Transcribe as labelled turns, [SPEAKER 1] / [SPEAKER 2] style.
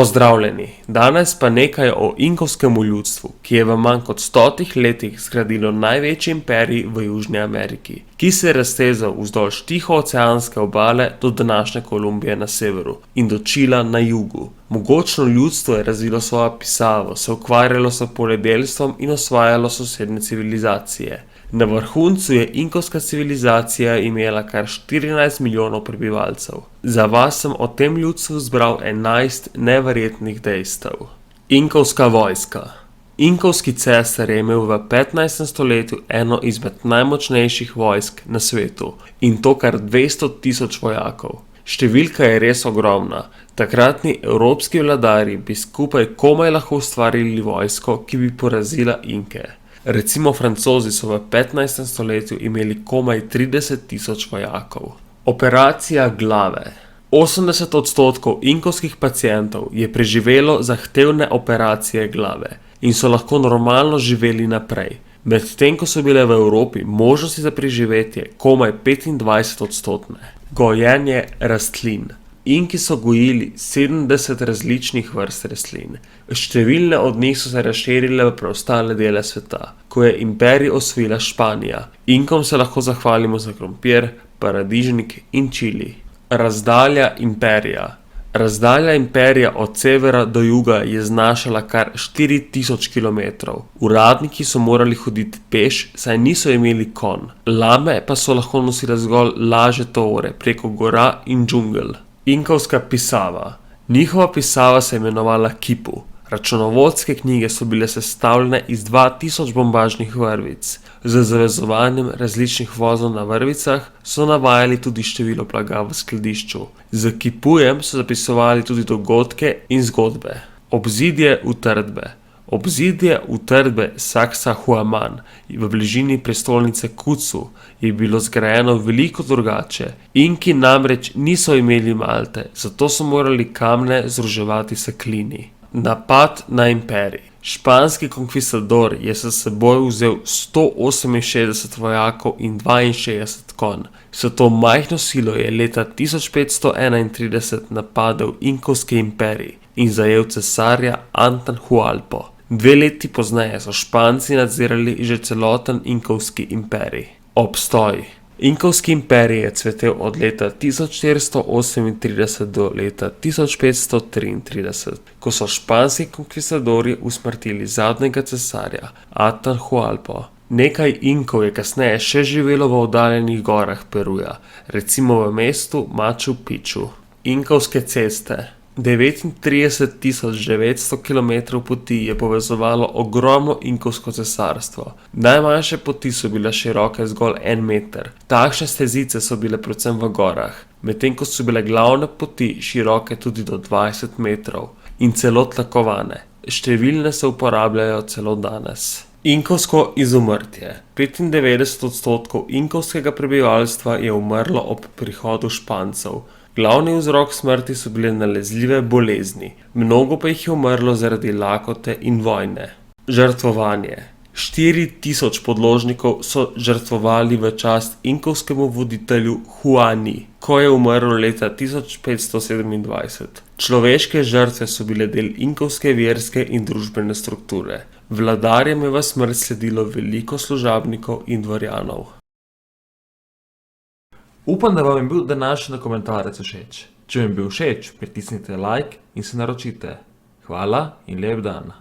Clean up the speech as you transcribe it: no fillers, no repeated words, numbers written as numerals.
[SPEAKER 1] Pozdravljeni, danes pa nekaj o inkovskem ljudstvu, ki je v manj kot 100 letih zgradilo največji imperij v Južni Ameriki, ki se je raztezal vzdolž Tihooceanske obale do današnje Kolumbije na severu in do Čila na jugu. Mogočno ljudstvo je razvilo svojo pisavo, se ukvarjalo s poljedelstvom in osvajalo sosednje civilizacije. Na vrhuncu je inkovska civilizacija imela kar 14 milijonov prebivalcev. Za vas sem o tem ljudstvu zbral 11 neverjetnih dejstev. Inkovska vojska. Inkovski cesar je imel v 15. stoletju eno izmed najmočnejših vojsk na svetu in to kar 200.000 vojakov. Številka je res ogromna. Takratni evropski vladarji bi skupaj komaj lahko ustvarili vojsko, ki bi porazila Inke. Recimo Francozi so v 15. stoletju imeli komaj 30.000 vojakov. Operacija glave. 80% inkovskih pacientov je preživelo zahtevne operacije glave in so lahko normalno živeli naprej, medtem ko so bile v Evropi možnosti za preživetje komaj 25%. Gojenje rastlin. Inki so gojili 70 različnih vrst rastlin. Številne od njih so se razširile v preostale dele sveta, ko je imperij osvojila Španija. Inkom se lahko zahvalimo za krompir, paradižnik in čili. Razdalja imperija. Razdalja imperija od severa do juga je znašala kar 4000 km. Uradniki so morali hoditi peš, saj niso imeli konj. Lame pa so lahko nosile zgolj lažje tovore preko gora in džungel. Inkovska pisava. Njihova pisava se je imenovala kipu. Računovodske knjige so bile sestavljene iz 2000 bombažnih vrvic. Z zavezovanjem različnih vozov na vrvicah so navajali tudi število blaga v skladišču. Z kipujem so zapisovali tudi dogodke in zgodbe. Obzidje utrdbe. Obzidje utrdbe Sacsayhuaman v bližini prestolnice Kucu je bilo zgrajeno veliko drugače. Inki namreč niso imeli Malte, zato so morali kamne združevati s klini. Napad na imperij. Španski konkvistador je s seboj vzel 168 vojakov in 62 konj. S to majhno silo je leta 1531 napadel inkovski imperij in zajel cesarja Atahualpo. 2 leti pozneje so Španci nadzirali že celoten inkovski imperij. Obstoj. Inkovski imperij je cvetel od leta 1438 do leta 1533, ko so španski konkvistadorji usmrtili zadnjega cesarja, Atahualpo. Nekaj Inkov je kasneje še živelo v oddaljenih gorah Peruja, recimo v mestu Machu Picchu. Inkovske ceste. 39.900 km poti je povezovalo ogromno inkovsko cesarstvo. Najmanjše poti so bile široke zgolj 1 meter. Takšne stezice so bile predvsem v gorah, medtem ko so bile glavne poti široke tudi do 20 metrov in celo tlakovane. Številne se uporabljajo celo danes. Inkovsko izumrtje. 95% inkovskega prebivalstva je umrlo ob prihodu Špancev. Glavni vzrok smrti so bile nalezljive bolezni, mnogo pa jih je umrlo zaradi lakote in vojne. Žrtvovanje. 4000 podložnikov so žrtvovali v čast inkovskemu voditelju Huani, ko je umrl leta 1527. Človeške žrtve so bile del inkovske verske in družbene strukture. Vladarjem je v smrt sledilo veliko služabnikov in dvorjanov. Upam, da vam je bil današnji dokumentarec všeč. Če vam je bil všeč, pritisnite like in se naročite. Hvala in lep dan.